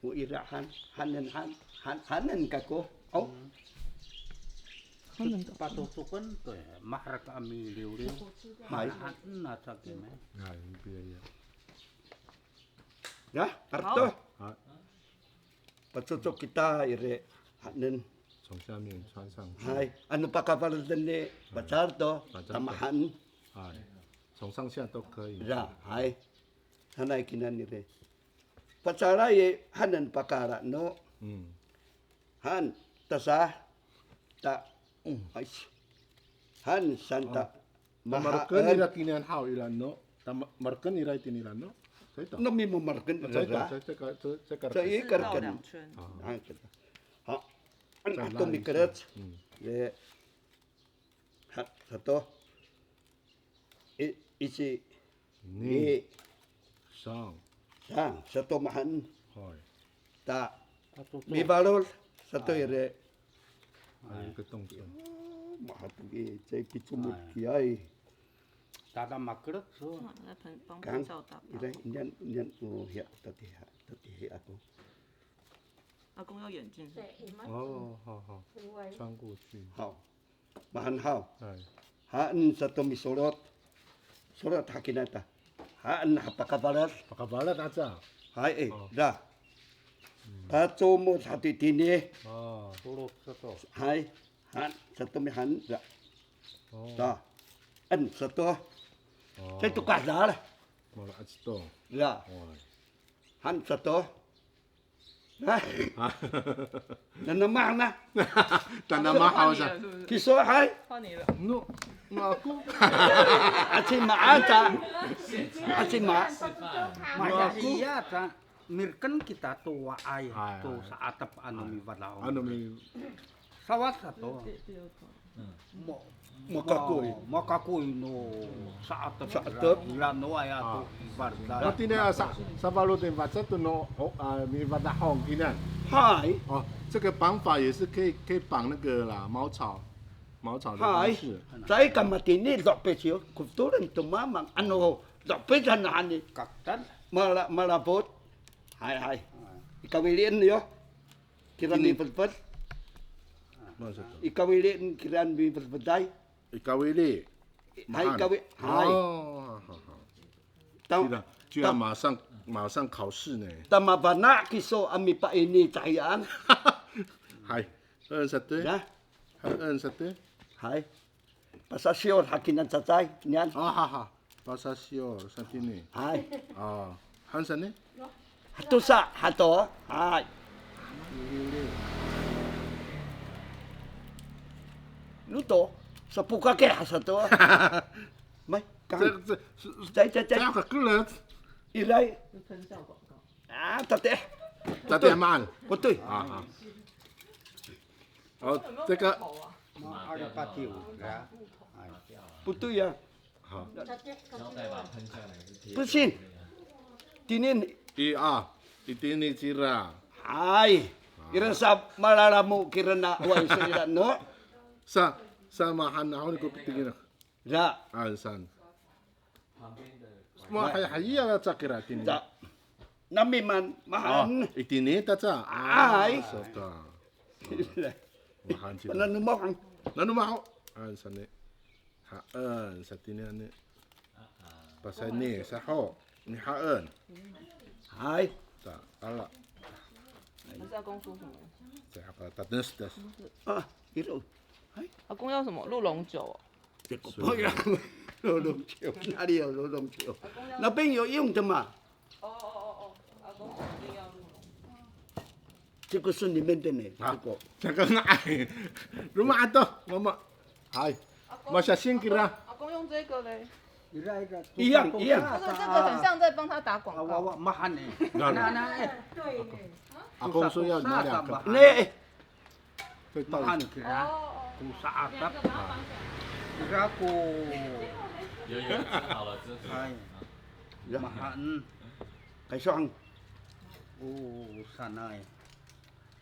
uira hanen kako. Oh. Patutukan to mahrak kami liu-liu. Hai. Na sakime. Hai, biaya. Ya, arto. Hai. Patutok kita ire hanen. 从下面穿上去。 Hai, ano pa kapalan ni Bachardo, Bachardo. tamahan. 哎，从上下都可以。 Ya, hai. Hanay kinan ire. Patsara ye hanen pakara no. 嗯， Han tasa ta ay han santa marken ira kinian hau ira no. Marken ira tiniran no. Saya tahu. no mi mo marken Saya tahu. ra Saya sa tahu. ikarkan 2圈。 ha an ato mi karat le ha sato isi Ni ni sang. sang sato mahan Hai. ta Patutuk. mi balol sato ire Ai cái tông kia. mahatu ge cai kichumut kiai Tada makrut so. 在帮 kang 拍照打包。 ire inyan mo hiya tati ako 阿公要眼镜。哦，好好，穿过去。 hao mahan hao 哎， haan sa tumisulot. Surat hakinata. Haan hapakabalas. pakabalat aja. Hai da. Tato mo sa titini. Oh, Puluk soto. Hai. Han sa tumihan da. oh. Da. An sa to. Oh. Sa tukas da. Malah aja. Da. Oh. Han sa to. Hai. Nanamang na. Tanah mahal sa. 是不是？ Kiso hai. 换你了。 No, aku. Asin maata. Asin ma. Maya iya ta mirken kita tua ay Hai, tu hai. sa atap anu mi badao. Anu mi Sawat sato. 第二个。 Mo Makakoy. makakoy no sa atap. Sa atap. Ila no ay ato ibarda. Nanti dia sa balu de baca tu no mi vada hong kinan. Hai. 哦，这个绑法也是可以绑那个啦，茅草的方 Hai. 式。 Saya kamatini dok pesio. Kulturan tumamang. Ano dok pesan na hani. Kaktan. Malabot. Hai. Ikawiliin yo. Kiran Ini. ni pelpet. Masa tu? Ikawiliin kiran ni pelpetai. Ikawili. Hai Mahan. kawi. Hai. 哦，好好。 Tau 居然马上考试呢。 tamabana kiso ami pa ini cahayaan. hai, 21. Ya. 21. Hai. Pasasyon hakinan tatay. Niyan. 哦，好好。巴萨西奥三天呢。 Hai. 哦，汉神呢？ Hato sa hato. Hai. Luto. Sa puka ke hasato. Mai. 这 Kang. 这 Cai. 要个个人， Ilay. 是喷效广告。 Ah, tate. 这点慢 Kutoy. 啊啊。哦，这个 Ma ari patiu ya. Ay. Putoy ya. 好， Pusin. Tinin. 一定你知啦。 Ay. Kira sa malalamu kira na wai sa no. sa mahan ako ni ko pitingin Ya. san. Semua hayya sa kiratin. Da. Nami man mahan. Itinita sa. Ay. Sota. Mahan sila. Nanu mo ang Nanu mau. San ni. Sa tinian ni. Pasal ni sa ho. Ni haan. Ay. Ta ala. 不是阿公说什么？ Sa ka tatnes das. Ah, kiro. 阿公要什么？鹿茸酒、哦。 Teko po ya. Lolong chiyo. Nari yo lolong chiyo. Naping yo yung tama. 哦，阿公一定要鹿茸。 Teko sun ni mentene. Ha? Teko. Saka nga ay. Rumah ato. Mama. Ay. 阿公 Masya kira. 阿公用这个嘞， Ira ira. Iyang. 可是这个很像在帮他打广告。 Awawa mahan eh. Gano? Na eh. Ako so yan na lang. Ne. Mahan kira. 哦 Kung sa atap. Kira ko. 有吃好了之后， Ay. Ya. Mahan. Kay soang Oh, sanay.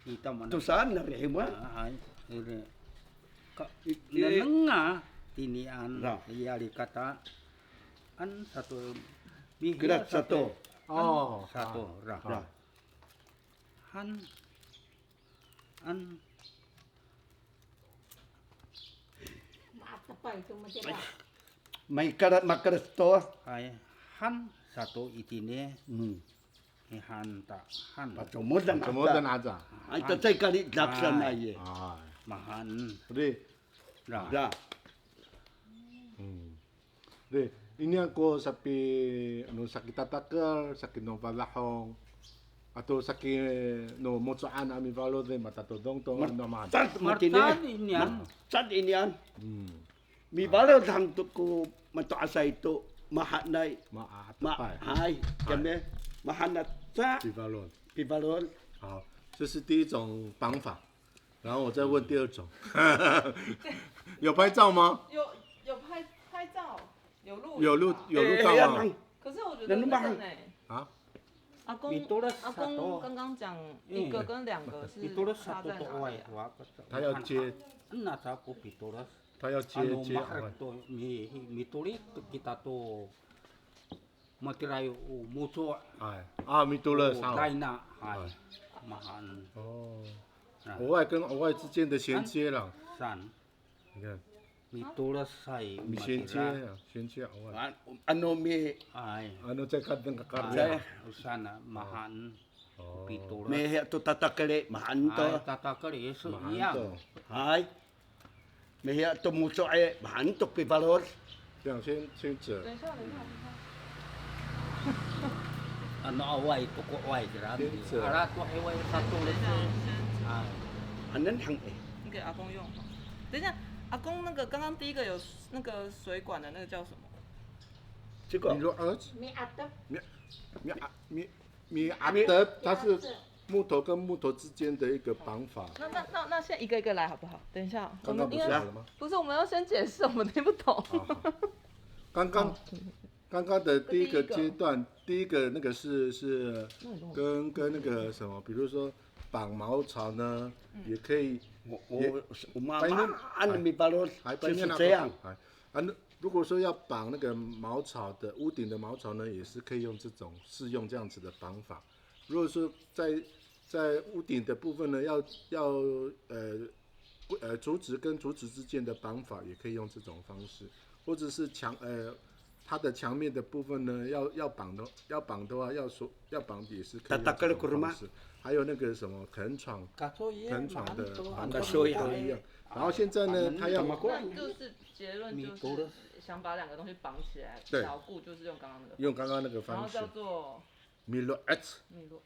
Kita man. to saan na rin mo. Ay. Ire. Ka nanenga tinian Ra. iyali kata an satu bihir Gerak satu. Oh. satu ra. Ra. han an May karat makarat to. ay han satu itine han ta han Patomodan Kemudian ata. ada. Ay tatay kali laksan na ye. Ah, mahan jadi, ra Ya. jadi ini aku sapi anu sakit tatakal, sakit no balahong, atau sakit no mocoan ami valo de matatodong to no man. Tat matine. martan inyan Sat inian. Mi balo thang tu ko mato asay to mahanay. Maat Ma pai. hai kame mahanat sa Di valo. pibalon. 好，这是第一种绑法，然后我再问第二种，有拍照吗？有拍照，有录有录吧有录到吗？可是我觉得能那个呢，啊，阿公你多了阿啥多公刚刚讲一个跟两个是 pitulas 差 satu 在 to 哪 away 里啊？ wa 他要接， na sa ko pitulas 他要接 ano 接 mahal to mi tulik kita to matiray mucho 哎啊，米多了好。 laina ay mahan 哦，额外跟额外之间的衔接了， san 你看， mitulas ay 你衔接 matira 啊，衔接额外， Ano mi ay 啊，那再看那个 ay 卡 sana mahan 哦， pitulas me to tatakale mahan to. ay tatakali so 马 iya 的， Hai. Me to muso ay mahan to pibalon. 这样先折，等一下，等一下，等一下。 ano away to ko away dira Yes, sir. ara to away satu 等一下， ay Anan hang eh. 你给阿公用。等一下，阿公那个刚刚第一个有那个水管的那个叫什么？ Siko. 你说儿子， Mi atap. 米阿德，它是木头跟木头之间的一个绑法，那现在一个一个来好不好？等一下，我刚刚不们因为是好了吗？不是我们要先解释，我们听不懂。好好刚刚刚刚的第一个阶段，第一个那个是跟那个什么，比如说绑茅草呢，也可以， An mi balon 还就是这样。啊，那如果说要绑那个茅草的屋顶的茅草呢，也是可以用这种适用这样子的绑法。如果说在屋顶的部分呢，要竹子跟竹子之间的绑法，也可以用这种方式，或者是它的墙面的部分呢，要绑的话，要绑也是可以用这种方式。还有那个什么藤床 kaso 藤床的绑法 Kaso 都一样。然后现在呢，它要那就是结论就是想把两个东西绑起来，对牢固就是用刚刚那个，用刚刚那个然后方式叫做 ，Milo X，米罗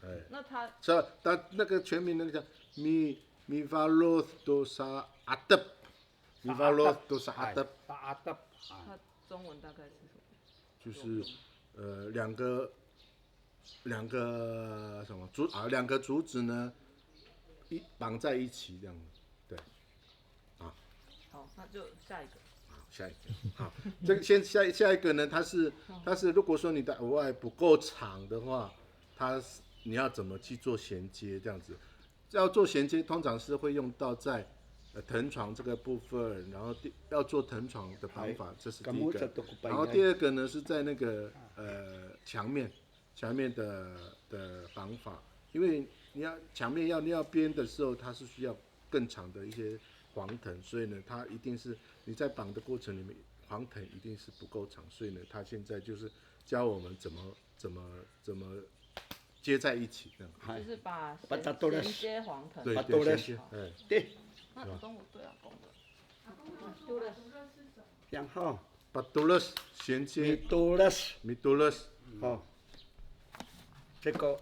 哎，那它是，但那个全名那个叫 Mi Valo Dosa Atap，Mi Valo Dosa Atap， sa atap 它中文大概是什么？就是两个什么两个竹子呢，绑在一起这样，对，好，那就下一个。下一个，好，这个下一个呢，它是如果说你的额外不够长的话，你要怎么去做衔接这样子？要做衔接，通常是会用到在藤床这个部分，然后要做藤床的绑法，这是第一个。然后第二个呢是在那个墙面的绑法，因为墙面要编的时候，它是需要更长的一些黄藤，所以呢，它一定是你在绑的过程里面，黄藤一定是不够长，所以呢，它现在就是教我们怎么接在一起这样。就是把把它都衔接黄藤。对把多了衔接，哎，对，那阿公我对阿公的。然后把多了衔 mi 接 tulas， 米多了，好，这个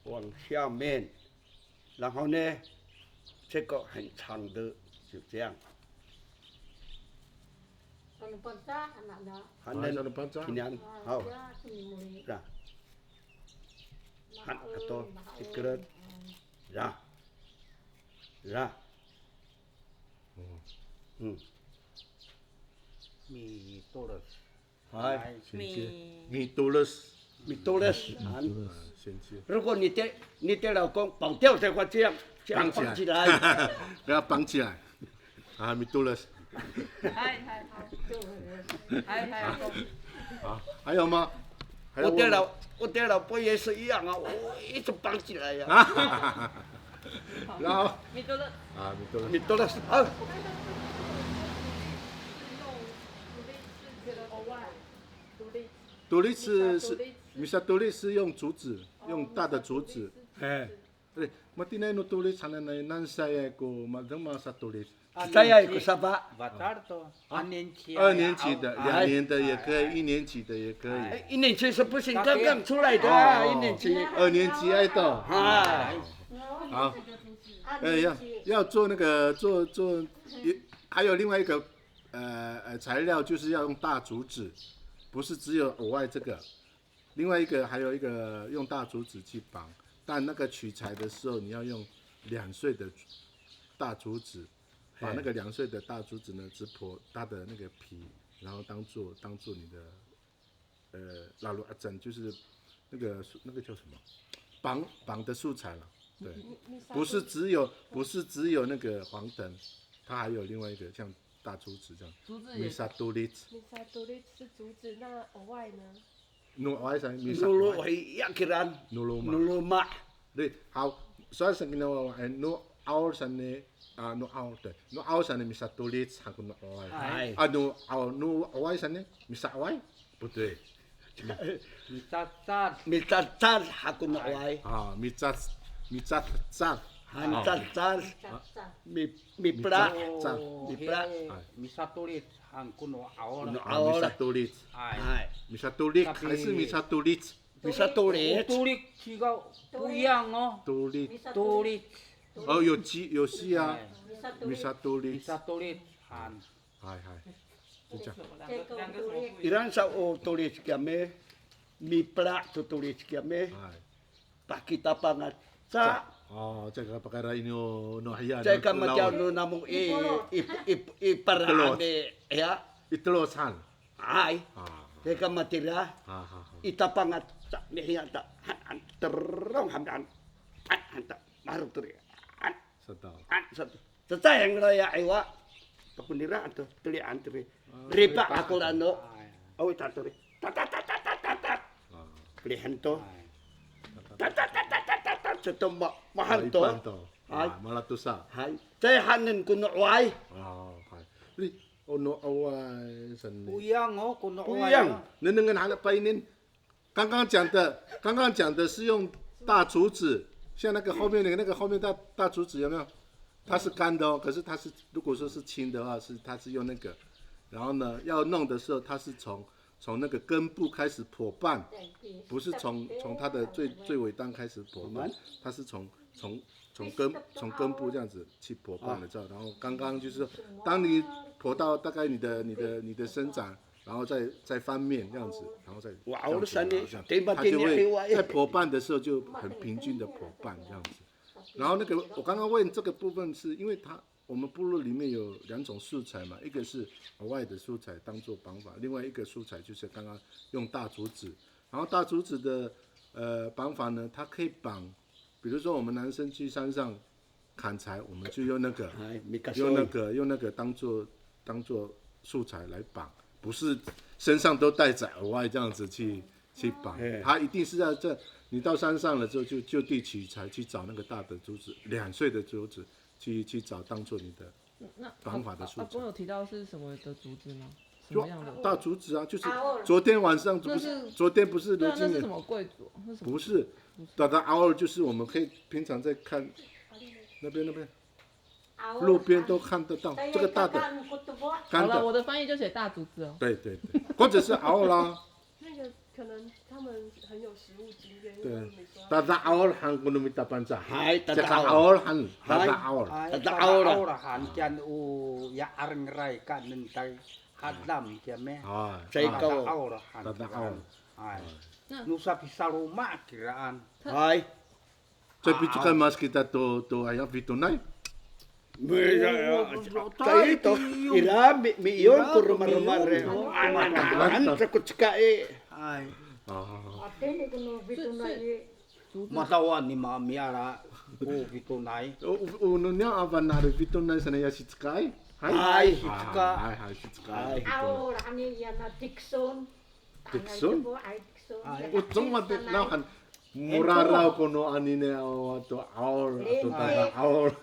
往下面，然后呢，这个很长的，就这样。 Kalau pansa anak dah. Sana panca. Kinian, hau, Ya, sini muli. dah. Han atau ikret, dah, dah. mi tolas Hai, 衔接，米米多了， mi tulas, han. 衔接。如果你的老公绑掉的话，这样绑起来，不要绑起来。啊，米多了。还阿公。啊，还有吗？还有我的问吗老我的老婆也是一样啊，我一直绑起来呀、然后米多勒，啊，你都你多了啊，独立是米萨独立是用竹子，用大的竹子。哎，对，mati na no tulis sana na nan saya ko madang mga sa tulis。 saya ikut siapa？ Batar to 2年级2年级的、2年的也可以，1年级的也可以。哎1年级是不行，刚刚出来的啊，1年级。 2年级爱到。哎，好，要做那个做，还有另外一个材料就是要用大竹子，不是只有偶外这个，另外一个还有一个用大竹子去绑，但那个取材的时候你要用2岁的大竹子，把那个2岁的大竹子呢只剖它的那个皮，然后当做你的拉鲁阿珍，就是那个叫什么绑的素材了。对，不是只有那个黄藤，它还有另外一个像大竹子这样。竹子米萨多利米萨多利是竹子，那额外呢？努外啥？米萨 dulu yakiran努嘛。 dulu mak。 对，好，所以是那个努奥山的啊，努奥对，努奥山的米萨多利还有努外。哎，啊，努外山的米萨外不对。 Mitat Mitat aku nak wai. 啊，米扎扎。 Hantat Caca. mi pra. oh, Dipra. misatulit ang kuno awal. Kuno 啊，米萨多利， Ay. Hai. 米萨多利还是米萨多利？ Bisa tulis. Tulik sigaw puyang oh. 多利。 Misa Tulik 哦，有鸡有戏啊， Misa 米萨多利。 misatulit han. 嗨嗨，就这样。两个什么不一样？ Iran sa o tulis kami. Mi pra tu tulis kami. 哎， Pak kita pangat sa. 哦，这个perkara ini no haya. Jika macam nu namu i parane ya. Itu lo san. Hai. 啊， Jika matira 好好好。 ita pangat sa niya ta terong hamdan. Hanta baru tu. 知道。 Sa sayang raya iwa. Pakunira anto tulian tu. Ripa aku lano. Awi taturi. Tat. Lihan to. Tat. Seto mahal to. Hai. Malatusa. Hai. Saya hanin kuno wai. 哦，嗨。你ono awai san. Puyang oh kuno Puyang. 能还白年？刚刚讲的是用大竹子，像那个后面那个后面大竹子有没有？它是干的哦，可是它是如果说是青的话，它是用那个，然后呢要弄的时候，它是从那个根部开始剖半，不是从它的最尾端开始剖半，它是从根部这样子去剖半的，然后刚刚就是说，当你剖到大概你的生长，然后再翻面这样子，然后再哇这样子我的山里这样对吧它就会对吧在剖半的时候就很平均的剖半这样子。然后那个我刚刚问这个部分是因为我们部落里面有2种素材嘛，一个是额外的素材当做绑法，另外一个素材就是刚刚用大竹子，然后大竹子的绑法呢，它可以绑，比如说我们男生去山上砍柴，我们就用那个 Hai. Mika 用那个当做素材来绑，不是身上都带着额外这样子去绑，它一定是要你到山上了之后就地取材去找那个大的竹子，2岁的竹子去找当做你的那绑法的素材阿公。有提到是什么的竹子吗？什就么样的？大竹子啊，就是昨天晚上不那是是昨天不是对啊，那是卢金莲什么贵族？那是什么？不是，大的偶尔就是我们可以平常在看那边路边都看得到这个大的好干了，我的，的翻译就写大竹子哦。对，或者是偶尔啦，那个可能他们很有实物经验，因为对他们没说大的偶尔喊我们米大班长， Hai. 这个 Tatao. 偶尔喊大的偶尔， Ay, Tataw na. han kian u ya arngray kan nintay hadlam kian me. 啊， Sa ikaw. Tataw han. Tataw. Ay. Nah. Nusa pisaruma kiraan. Hai. 这边这个 mas kita to ayah vitunai， Sa ito. Ira mi iyon ko rumah-rumah re. Anan sa kutskai. Ay. Atene kuno bitunai. Matawan ni mamiara u vitunay. ununya apa nari vitunai sana ya sitkai, Hai. hai sitkai. Hai. Awal hani yana Dixon. Dixon? Ay Ujung mati nahan murarau kono anine atau aor atau tada aor.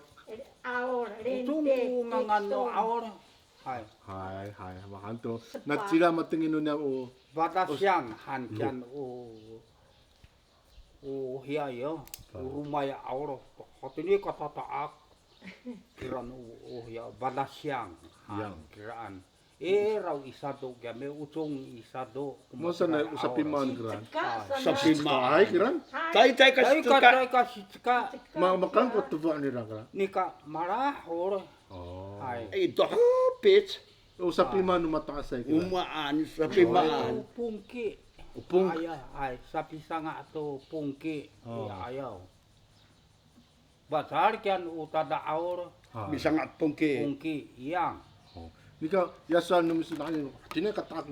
Ujung mangano aor. Hai mahanto. Na sila matingin niya o Batasyang hankian hiya yo. Rumaya aor. Hotini kata taak. Kiran hiya batasyang kiraan. Raw isado kami ujung isado. Masa na usapiman kiran. Sapiman. Ay kiran. Tay Ka Makan ko tuwa nila kiran. nika marah or. Oh. Ay. Ito pitch. Usapiman mataas ay kiran. Umaan sapiman. Pungki. Upung. Ay sapi sanga to pungki. Ayaw. Basar kian utada aor. Bisa ngat pungki. Pungki yang. Nika yasal nung sinahin. Tine katak.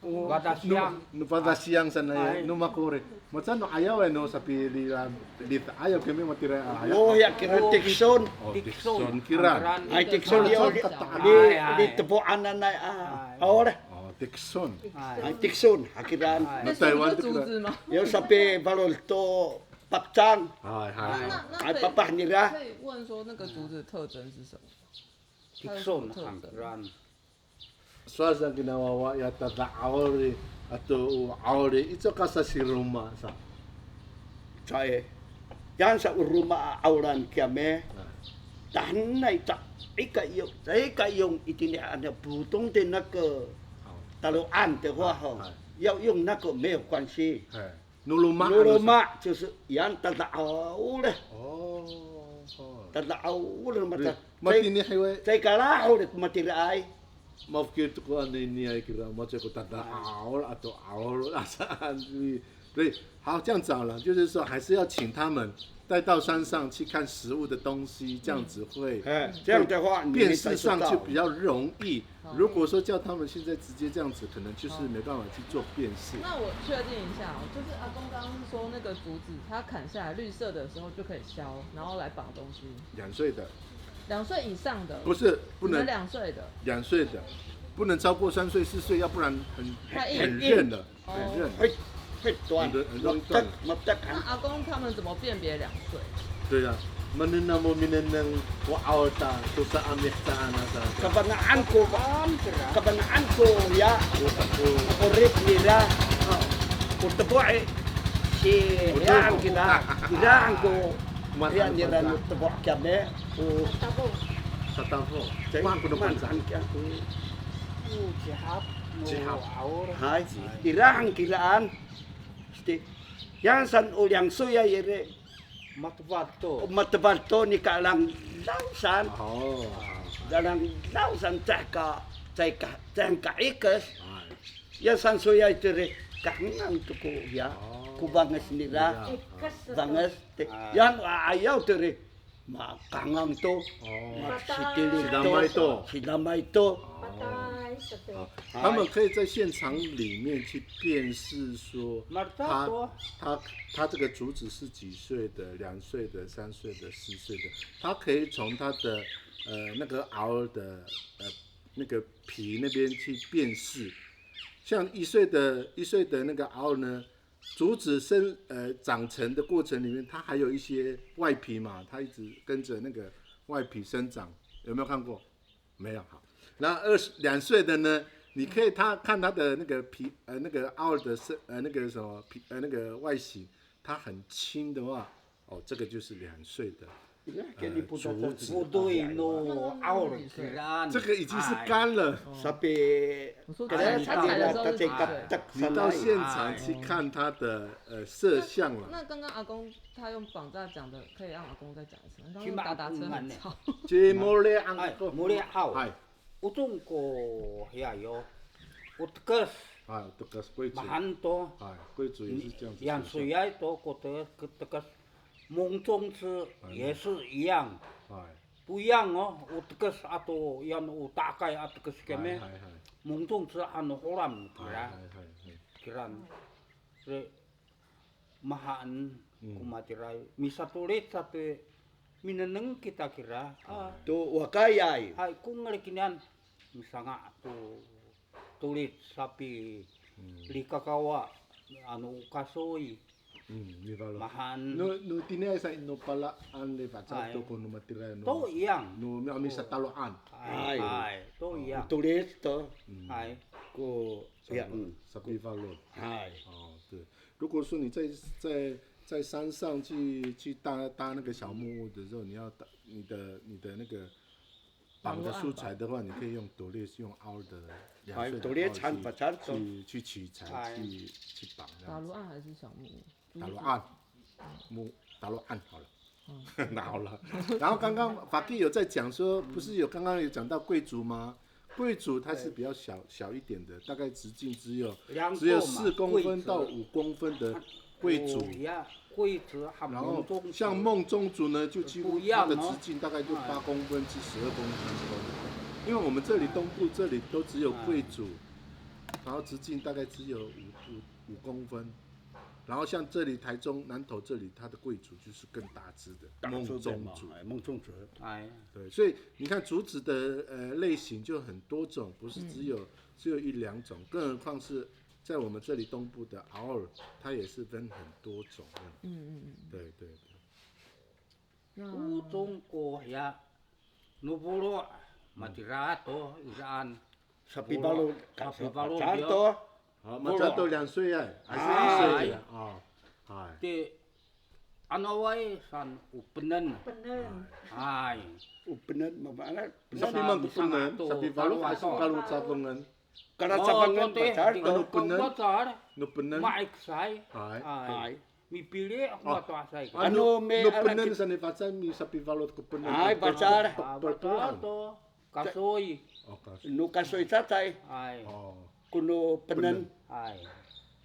Batasyang. No batasyang sana no makore. Matsan no ayaw no sa pili ayaw kami matira ayaw. Oh ya kira Tikson. Tikson kiran. Ay Tikson yo di tepuan na ahora. Tikson. Ay Tikson hakiran. 那是不是竹子吗？ Yo sapi balol to pakcang. Hai. ay papah nira. 可以问说那个竹子的特征是什么？ Tikson hangran. Swasa ginawawa yata da aore atau aore itu kasa si rumah sa. Saya yan sa uruma auran kami. Tahan na ita ikayong itinian na putong din na ke taluan te hoa ho. Yao yung na ke me quan si. Nuluma. Nuluma就是yan tadaaw le. Oh. Tadaaw le mata. Matini hiwe. Saya kalaho le matirai. Mafkir tu ko ano ni ay kira macam ko tada aor atau aor asaan ni. 对，好，这样讲了，就是说还是要请他们带到山上去看食物的东西，这样子会，这样的话辨识上就比较容易。如果说叫他们现在直接这样子，可能就是没办法去做辨识。那我确定一下哦，就是阿公刚刚是说那个竹子，它砍下来绿色的时候就可以削，然后来绑东西。2岁的， 2岁以上的不是不能2岁的， 2岁的，不能超过3岁4岁，要不然太硬很韧的，很韧。会断，那阿公他们怎么辨别2岁？对呀。Manana mo minanang waawta to sa amih sa anasa. Kabanaan ko ya korek nila. Utabo si yan kiraan ko yan nila utabo kami. Sa tabo. Kuhan ko naman sa Jihap. Hai, kiraan kiraan. Yan san ulyang suya yere. Matabarto ni kalang lausan. Dalang lausan caka ikas. Yan san suya itere kangang tuko ya. Kubangas nila. Bangas. Yan ayaw tere. Makangang to. Sidamay to. 他们可以在现场里面去辨识说他这个竹子是几岁的，2岁的、3岁的、4岁的，他可以从他的那个螯的那个皮那边去辨识。像1岁的那个螯呢，竹子长成的过程里面，它还有一些外皮嘛，它一直跟着那个外皮生长，有没有看过？没有，好。然后2岁的呢，你可以看它的那个皮那个螯的那个什么皮那个外形，它很轻的话，哦，这个就是2岁的竹子。这个已经是干了。你到现场去看它的色相了。那刚刚阿公他用绑架讲的，可以让阿公再讲一次。刚刚打车很吵。Utong ko hiyayo. Utkas. Utkas 贵族。Mahanto. 贵族也是这样子。yang suyai to ko utkas mungcong ce也是一样。不一样哦，utkas atau yang utakai atkas keme. Mungcong ce anu horam kiran. Re mahaan kumatirai. Misatulit tapi mineneng kita kira. Tu wakayay. Hai kung ngalikinan misalnya tuh tulis sapi likakawa kasoy, 明白了。 mahan. No tinay sa ino pala ang lebaca to kung matira no. To iyang. No may sa taloan. Ay, to iyang. tulis to Ay, ko ya sa bivalo. 嗨，哦，对。如果说你在山上去搭那个小木屋的时候，你要搭你的那个绑的素材的话，你可以用斗猎用凹的2岁的斗猎凹铲把铲走，去取材去绑这样子。打卢岸还是小木屋？打罗岸，打罗岸好了。好了，然后刚刚法蒂有在讲说，不是有刚刚有讲到贵族吗？贵族它是比较小一点的，大概直径只有4公分到5公分的贵族。贵族和然后梦中族像梦中族呢，就几乎不一样哦它的直径大概就8公分至12公分。因为我们这里东部这里都只有贵族，然后直径大概只有5公分。然后像这里台中南投这里，它的贵族就是更大只的梦中族。梦中族，哎，对，所以你看竹子的类型就很多种，不是只有1、2种，更何况是在我们这里东部的敖尔，它也是分很多种。对。乌中国呀，nuburo matirato iran sapi balu sapi balu to 好，马扎都2岁哎，还是1岁的啊？哎。 Di ano way san upenan. Ay. upenan mabana Sabi man kupunan, sabi balu kasi kalu sabangan. kada sabangan pacar to Ano punan? Pacar. No punan. Maiksay. Ay. Ay. Mipili ako matuasay. Ano may no punan sa ni pacar mi sabi balu kupunan. Ay, pacar. Pacar to. Kasoy. Okay. no kasoy tatay Ay. Oh. kuno penan Ay.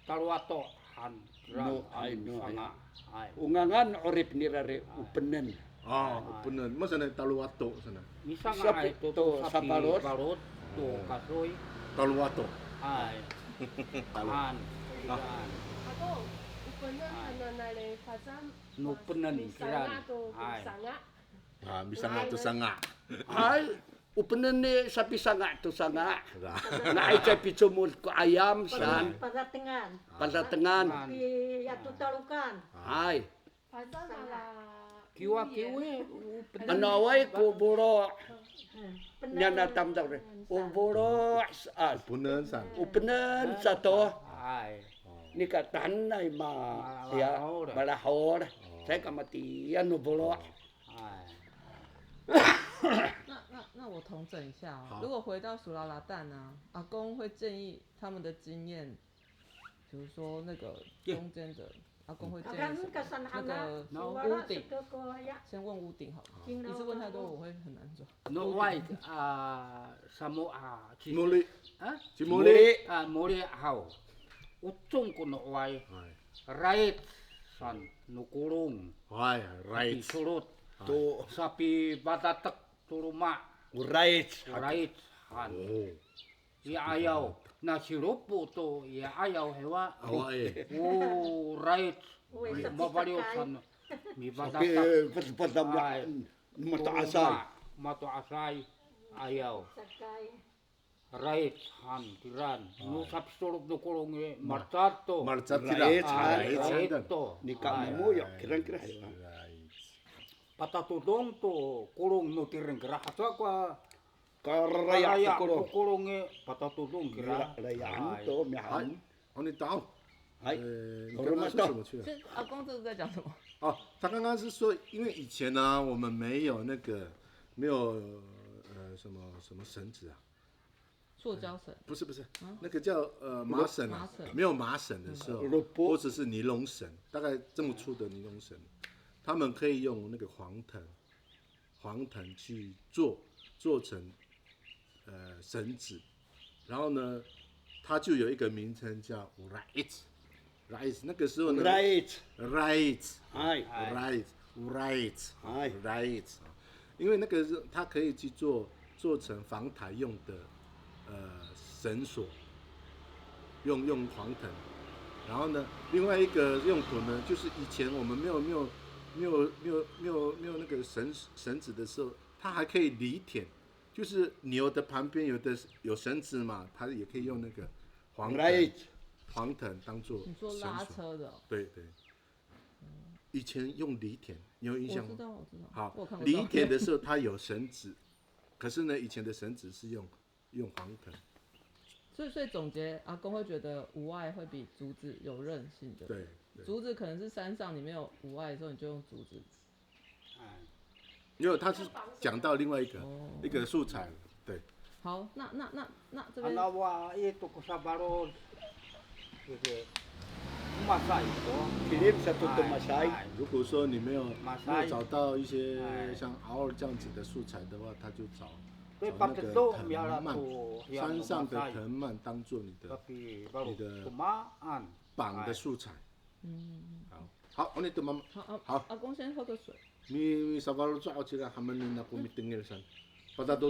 Karuato. Han. No, ay, no, ay. Sanga. Ay. ungangan orip ni rare upenan Ah, kupunan. Mo sana taluwato sana. Misa nga Sapi ito to, sapi saparot. balot to kasoy. Taluwato. Ay. Han. Yan. Ako, upanan hananale pasam. Nupenan kiran. Misanga to Ay. sanga. Ah, bisa nga to sanga. ay upenan ni sapi sanga to sanga na ay kay pitsumul ko ayam san Padatingan. padatengan Di Yatu Talukan. ay Pasam ala. Kiwa-kiwi. ano way ko buro nya Benar. natam daw re uburo as Punan san. upenan sa to Ay. ni katan ay ya malahor saya kamatian no buro Ay. 那我统整一下哦。如果回到苏拉拉蛋呢，阿公会建议他们的经验，比如说那个中间的阿公会建议什 Akan 么？ kesan 那 anak. 个 Suara 屋顶， suka ko ya. 先问屋顶好了。 King 一次问太多我会很难转。 No way samo Muli. Ha? Si Muli. Muli how. Utong ko no way. Right san nukulong. Ay, right. Surut. to Sapi batatak turuma. right Right han. Oh. Iayaw. Na sirupo to iayaw hewa. Awa eh. Oh, right. Uy, sa Mabaliw tisakay. san. Mi tapi batatak. padam Ay. mataasay Mataasay. Ayaw. Sakay. Right han kiran. No sapsurop no kulong martato. Marchatira. Right, Right. to. ni kamu yo kira-kira ya Patatudong to kulong no tireng kira. Hato kwa karaya ko kulong patatudong kira. rayaan to mihan Oni tao. ay 你刚刚说什么去了？是阿公这是在讲什么？哦，他刚刚是说，因为以前呢、我们没有那个，没有什么绳子啊，塑胶绳。不是，那个叫麻绳啊麻绳，没有麻绳的时候，或者是尼龙绳，大概这么粗的尼龙绳，他们可以用那个黄藤去做成绳子，然后呢，它就有一个名称叫 right，那个时候呢 right right。 ay right，因为那个是它可以去做成防台用的绳索，用黄藤，然后呢，另外一个用途呢，就是以前我们没有那个绳子的时候，它还可以犁田，就是牛的旁边有绳子嘛，它也可以用那个黄藤 right 黄藤当做你说拉车的、哦？对对。以前用犁田，你有印象吗？我知道。好我有看，过犁田的时候它有绳子，可是呢，以前的绳子是用黄藤。所以总结，阿公会觉得无爱会比竹子有韧性的。对。竹子可能是山上你没有无爱的时候，你就用竹子。因为他是讲到另外一个素材，对。好，那这边。我itu kusabaro itu Masai Kirim satu ke Masai。如果说你没有找到一些像熬尔这样子的素材的话，他就找那个藤蔓，山上的藤蔓当做你的绑的素材。好，我们的妈妈。好，阿公先喝个水。你啥时候抓起来？他们那个meeting 了噻，把它都。